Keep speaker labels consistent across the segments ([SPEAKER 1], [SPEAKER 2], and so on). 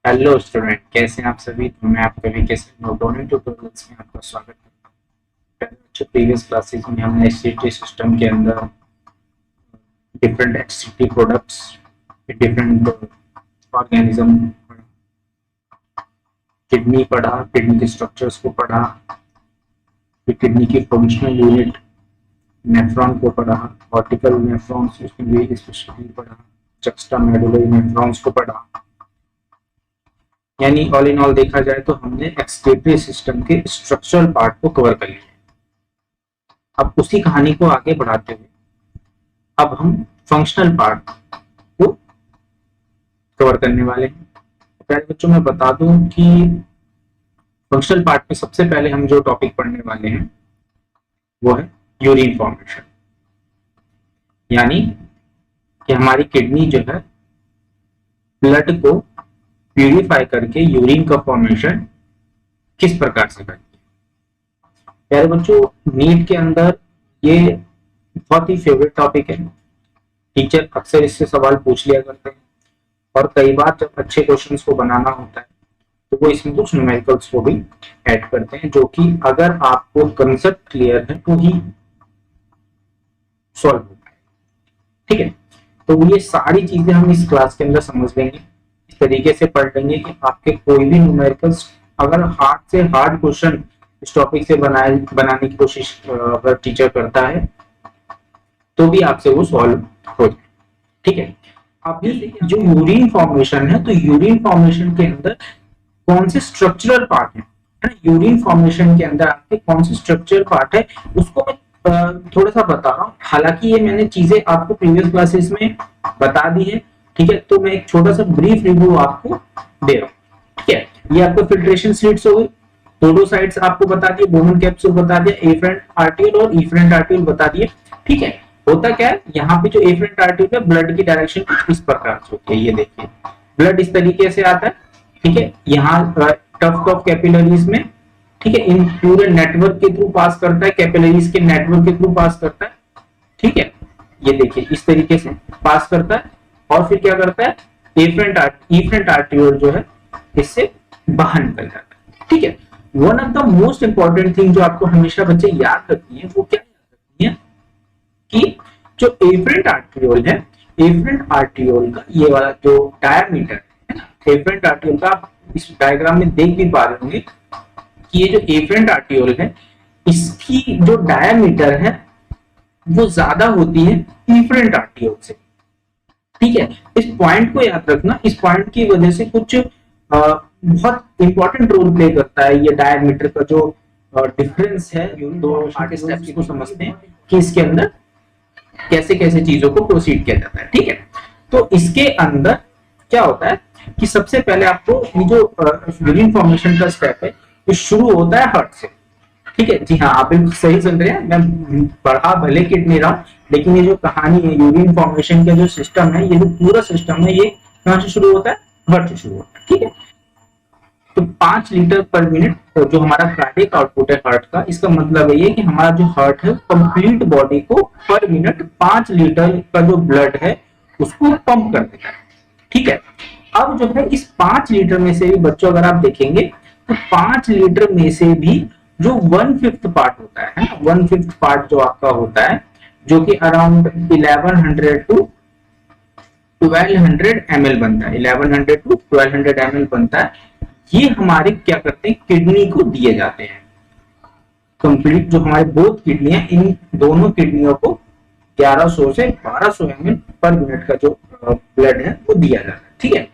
[SPEAKER 1] Hello student, कैसे हैं आप सभी। तो मैं आपका भी कैसे नोटोनी ट्यूटोरियल्स में आपका स्वागत करता हूँ। अच्छा, प्रीवियस क्लासेस में हमने एचसीटी सिस्टम के अंदर different HCT products, different organism, kidney पढ़ा, किडनी के स्ट्रक्चर्स को पढ़ा, फिर किडनी की फंक्शनल यूनिट नेफ्रॉन को पढ़ा, कॉर्टिकल नेफ्रॉन्स उसकी भी स्पेशली पढ़ा, जक्स्टा मेडुलरी नेफ्रॉन्स को पढ़ा। यानी ऑल इन ऑल देखा जाए तो हमने एक्सक्रीटरी सिस्टम के स्ट्रक्चरल पार्ट को कवर कर लिया। अब उसी कहानी को आगे बढ़ाते हुए अब हम फंक्शनल पार्ट को कवर करने वाले हैं। प्यारे बच्चों, मैं बता दूं कि फंक्शनल पार्ट में सबसे पहले हम जो टॉपिक पढ़ने वाले हैं वो है यूरिन फॉर्मेशन। यानी कि हमारी किडनी जो है ब्लड को प्यूरिफाई करके यूरिन का फॉर्मेशन किस प्रकार से करती है। प्यारे बच्चों, नीट के अंदर ये बहुत ही फेवरेट टॉपिक है। टीचर अक्सर इससे सवाल पूछ लिया करते हैं और कई बार जब अच्छे क्वेश्चंस को बनाना होता है तो वो इसमें कुछ न्यूमेरिकल्स को भी ऐड करते हैं, जो कि अगर आपको कंसेप्ट क्लियर है तो ही सॉल्व होता है। ठीक है, तो ये सारी चीजें हम इस क्लास के अंदर समझ लेंगे, इस तरीके से पढ़ लेंगे कि आपके कोई भी न्यूमेरिकल्स अगर हार्ड से हार्ड क्वेश्चन इस टॉपिक से बनाने की कोशिश अगर टीचर करता है तो भी आपसे वो सॉल्व हो जाए। ठीक है, अभी जो यूरिन फॉर्मेशन है, तो यूरिन फॉर्मेशन के अंदर कौन से स्ट्रक्चरल पार्ट है ना, यूरिन फॉर्मेशन के अंदर आपके कौन से स्ट्रक्चरल पार्ट है उसको मैं थोड़ा सा बता रहा हूँ। हालांकि ये मैंने चीजें आपको प्रीवियस क्लासेस में बता दी है। ठीक है, तो मैं एक छोटा सा ब्रीफ रिव्यू आपको दे रहा हूँ। ठीक है, ये आपको फिल्ट्रेशन स्लिट्स हो गई, दोनों साइड्स आपको बता दिए, बोमन कैप्सूल बता दिया, एफरेंट आर्टियोल और इफरेंट आर्टियोल बता दिए। ठीक है, होता क्या है, यहाँ पे जो एफरेंट आर्टियोल है ब्लड की डायरेक्शन कुछ इस प्रकार से होती है। ये देखिए, ब्लड इस तरीके से आता है। ठीक है, यहाँ टफ्ट ऑफ कैपिलरीज में, ठीक है, इन पूरे नेटवर्क के थ्रू पास करता है, कैपिलरीज के नेटवर्क के थ्रू पास करता है। ठीक है, ये देखिए इस तरीके से पास करता है और फिर क्या करता है, इफरेंट आर्टियोल जो है इससे बाहर निकल जाता है। ठीक है, one of the most important thing जो आपको हमेशा बच्चे याद रखनी है वो क्या याद रखनी है कि जो एफरेंट आर्टियोल है, एफरेंट आर्टियोल का ये वाला जो डायमीटर है ना, एफरेंट आर्टियोल का आप इस डायग्राम में देख भी पा रहे होंगे कि ये जो एफरेंट आर्टियोल है इसकी जो डायमीटर है वो ज्यादा होती है इफरेंट आर्टियोल से। ठीक है, इस पॉइंट को याद रखना, इस पॉइंट की वजह से कुछ बहुत इंपॉर्टेंट रोल प्ले करता है ये डायमीटर का जो डिफरेंस है। दो आगे स्टेप्स को समझते हैं कि इसके अंदर कैसे कैसे चीजों को प्रोसीड किया जाता है। ठीक है, तो इसके अंदर क्या होता है कि सबसे पहले आपको ये जो यूरिन फॉर्मेशन का स्टेप है ये शुरू होता है हार्ट से। ठीक है, जी हाँ, आप बिल्कुल सही सुन रहे हैं। मैं पढ़ा भले किडनी रहा हूं, लेकिन ये जो कहानी है यूरिन फॉर्मेशन का जो सिस्टम है, ये जो पूरा सिस्टम है, ये कहां से शुरू होता है, हार्ट से शुरू होता है। ठीक है, तो 5 लीटर पर मिनट जो हमारा कार्डियक आउटपुट है हार्ट का, इसका मतलब है ये कि हमारा जो हार्ट है कंप्लीट बॉडी को पर मिनट 5 लीटर का जो ब्लड है उसको पंप कर देता है। ठीक है, अब जो है इस 5 लीटर में से भी बच्चों अगर आप देखेंगे तो 5 लीटर में से भी जो 1/5 पार्ट होता है ना, 1/5 पार्ट जो आपका होता है, जो कि अराउंड 1100 टू 1200 ml बनता है, 1100 टू 1200 ml बनता है। ये हमारे क्या करते हैं, किडनी को दिए जाते हैं। कंप्लीट जो हमारे बोथ किडनी है, इन दोनों किडनियों को 1100 से 1200 ml पर मिनट का जो ब्लड है वो दिया जाता है। ठीक है,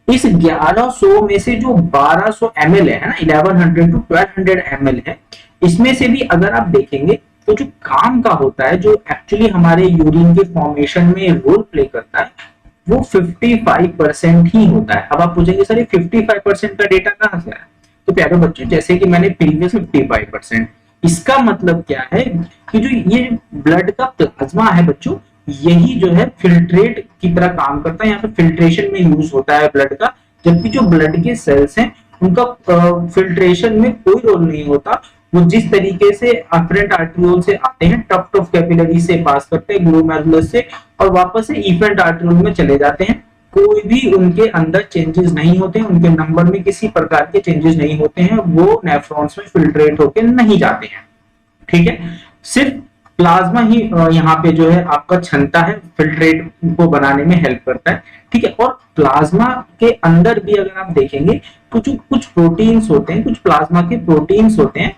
[SPEAKER 1] इस 1100 में से जो 1200 ml है ना, 1100 टू 1200 ml है, इसमें से भी अगर आप देखेंगे तो जो काम का होता है, जो एक्चुअली हमारे यूरिन के फॉर्मेशन में रोल प्ले करता है, वो 55% ही होता है। अब आप पूछेंगे सर ये 55% का डेटा कहां से आया, तो प्यारे बच्चों जैसे कि मैंने प्रीवियस 55%, इसका मतलब क्या है कि जो ये ब्लड का प्लाज्मा है बच्चों, यही जो है फिल्ट्रेट की तरह काम करता है। यहाँ पे फिल्ट्रेशन में यूज होता है ब्लड का, जबकि जो ब्लड के सेल्स हैं उनका फिल्ट्रेशन में कोई रोल नहीं होता। वो जिस तरीके से अफरेंट आर्टरियोल से आते हैं, टफ्ट ऑफ कैपिलरी से पास करते हैं ग्लोमेरुलस से, और वापस से इफरेंट आर्टरियोल में चले जाते हैं। कोई भी उनके अंदर चेंजेस नहीं होते हैं, उनके नंबर में किसी प्रकार के चेंजेस नहीं होते हैं, वो नेफ्रॉन्स में फिल्ट्रेट होकर नहीं जाते हैं। ठीक है, सिर्फ प्लाज्मा ही यहाँ पे जो है आपका क्षमता है फिल्ट्रेट को बनाने में हेल्प करता है। ठीक है, और प्लाज्मा के अंदर भी अगर आप देखेंगे तो जो कुछ प्रोटीन्स होते हैं, कुछ प्लाज्मा के प्रोटीन्स होते हैं।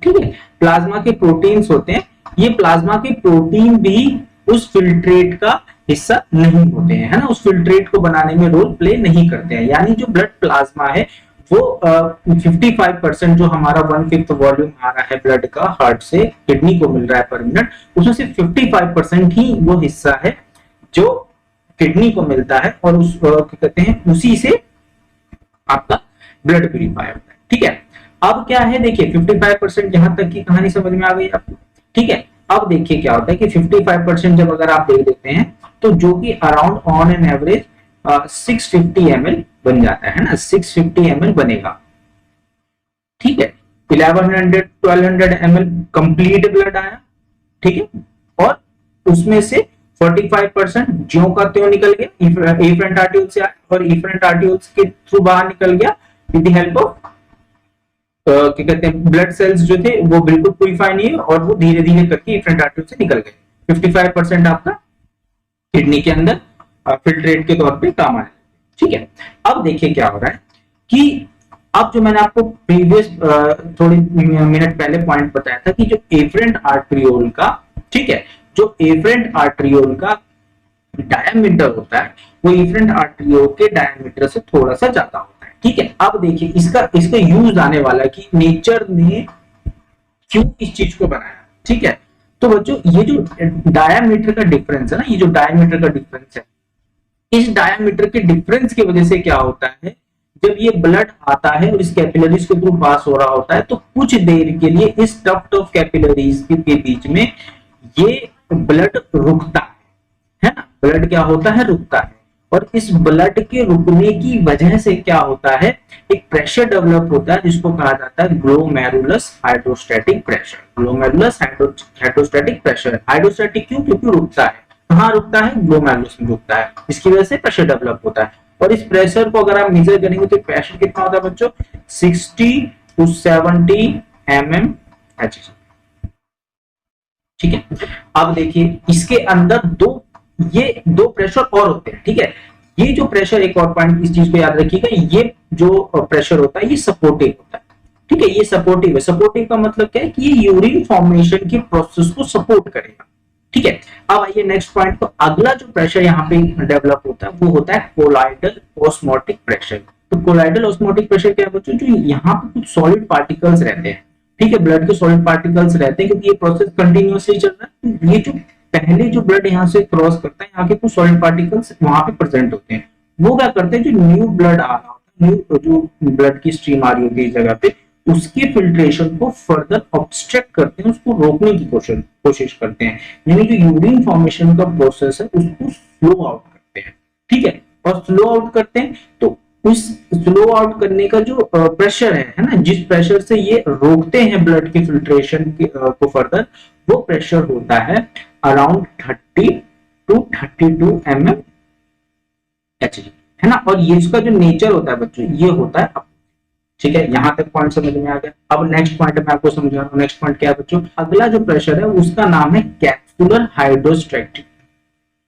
[SPEAKER 1] ठीक है, प्लाज्मा के प्रोटीन्स होते हैं, ये प्लाज्मा के प्रोटीन भी उस फिल्ट्रेट का हिस्सा नहीं होते हैं, है ना, उस फिल्ट्रेट को बनाने में रोल प्ले नहीं करते हैं। यानी जो ब्लड प्लाज्मा है वो 55% जो हमारा 1/5 वॉल्यूम आ रहा है ब्लड का हार्ट से किडनी को मिल रहा है पर मिनट, उसमें से 55% ही वो हिस्सा है जो किडनी को मिलता है, और उस क्या कहते हैं उसी से आपका ब्लड प्यूरिफाई होता है। ठीक है, अब क्या है देखिए 55% यहां तक की कहानी समझ में आ गई आपको। ठीक है, अब देखिए क्या होता है कि 55% जब अगर आप देख लेते हैं तो जो कि around on an average 650 ml बन जाता है ना, 650 ml बनेगा। ठीक है, 1100-1200 ml कंप्लीट ब्लड आया। ठीक है, और उसमें से 45% ज्यों का त्यों निकल गया, एफरेंट आर्टियोल से आया और एफरेंट आर्टियोल्स के थ्रू बाहर निकल गया विद द हेल्प ऑफ क्या कहते हैं ब्लड सेल्स जो थे वो बिल्कुल प्यूरिफाई नहीं है और वो धीरे धीरे करके एफरेंट आर्टियोल से निकल गए। 55% आपका किडनी के अंदर फिल्ट्रेट के तौर पे काम आया। ठीक है, अब देखिए क्या हो रहा है कि अब जो मैंने आपको प्रीवियस थोड़ी मिनट पहले पॉइंट बताया था कि जो एफरेंट आर्टरियोल का, ठीक है, जो एफरेंट आर्टरियोल का डायमीटर होता है वो एफरेंट आर्टरियोल के डायमीटर से थोड़ा सा ज्यादा होता है। ठीक है, अब देखिए इसका यूज आने वाला कि नेचर ने क्यों इस चीज को बनाया। ठीक है, तो बच्चों ये जो डायमीटर का डिफरेंस है ना, ये जो डायमीटर का डिफरेंस है, इस डायमीटर के डिफरेंस की वजह से क्या होता है, जब ये ब्लड आता है और इस कैपिलरीज के थ्रू पास हो रहा होता है तो कुछ देर के लिए इस टफ्ट ऑफ कैपिलरीज के बीच में ये ब्लड रुकता है ना, ब्लड क्या होता है, रुकता है। और इस ब्लड के रुकने की वजह से क्या होता है, एक प्रेशर डेवलप होता है जिसको कहा जाता है glomerulus hydrostatic pressure. Glomerulus hydrostatic pressure, hydrostatic क्यों, क्योंकि रुकता है। कहाँ रुकता है, ग्लोमेरुलस में रुकता है, इसकी वजह से प्रेशर डेवलप होता है। और इस प्रेशर को अगर आप मेजर करेंगे तो प्रेशर कितना होता है बच्चों, 60 to 70 mmHg। ठीक है, अब देखिए इसके अंदर ये दो प्रेशर और होते हैं। ठीक है, ये जो प्रेशर, एक और पॉइंट इस चीज को याद रखिएगा, ये जो प्रेशर होता है ये सपोर्टिव होता है। ठीक है, ये सपोर्टिव है। सपोर्टिव का मतलब क्या है कि ये यूरिन फॉर्मेशन की प्रोसेस को सपोर्ट करेगा। ठीक है, अब आइए नेक्स्ट पॉइंट को। अगला जो प्रेशर यहाँ पे डेवलप होता है वो होता है कोलाइडल ऑस्मोटिक प्रेशर। तो कोलाइडल ऑस्मोटिक प्रेशर क्या है बच्चों, जो यहाँ पे कुछ सॉलिड पार्टिकल्स रहते हैं। ठीक है, ब्लड के सॉलिड पार्टिकल्स रहते हैं क्योंकि ये प्रोसेस कंटिन्यूअसली चल रहा है। ये जो पहले जो ब्लड यहाँ से क्रॉस करता है, यहाँ के कुछ सॉलिड पार्टिकल्स वहां पे प्रेजेंट होते हैं। वो क्या करते हैं, जो न्यू ब्लड आ रहा होता है, न्यू जो ब्लड की स्ट्रीम आ रही होती है इस जगह पे, उसके फिल्ट्रेशन को फर्दर ऑब्स्ट्रक्ट करते हैं, उसको रोकने की कोशिश करते हैं। यानी जो यूरिन फॉर्मेशन का प्रोसेस है उसको स्लो आउट करते हैं। ठीक है, और स्लो आउट करते हैं तो उस स्लो आउट करने का जो प्रेशर है ना, जिस प्रेशर से ये रोकते हैं ब्लड के फिल्ट्रेशन को फर्दर, वो प्रेशर होता है अराउंड 30 to 32 mmHg, है ना। और ये इसका जो नेचर होता है बच्चों, ये होता है। ठीक है, यहां तक पॉइंट समझ में आ गया। अब नेक्स्ट पॉइंट मैं आपको समझा रहा हूं। नेक्स्ट पॉइंट क्या है बच्चों, अगला जो प्रेशर है उसका नाम है capsular hydrostatic,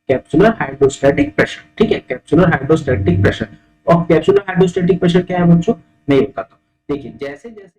[SPEAKER 1] capsular hydrostatic pressure. ठीक है, कैप्सुलर हाइड्रोस्टैटिक प्रेशर। और कैप्सुलर हाइड्रोस्टैटिक प्रेशर क्या है बच्चों, नहीं बताता। देखिए जैसे जैसे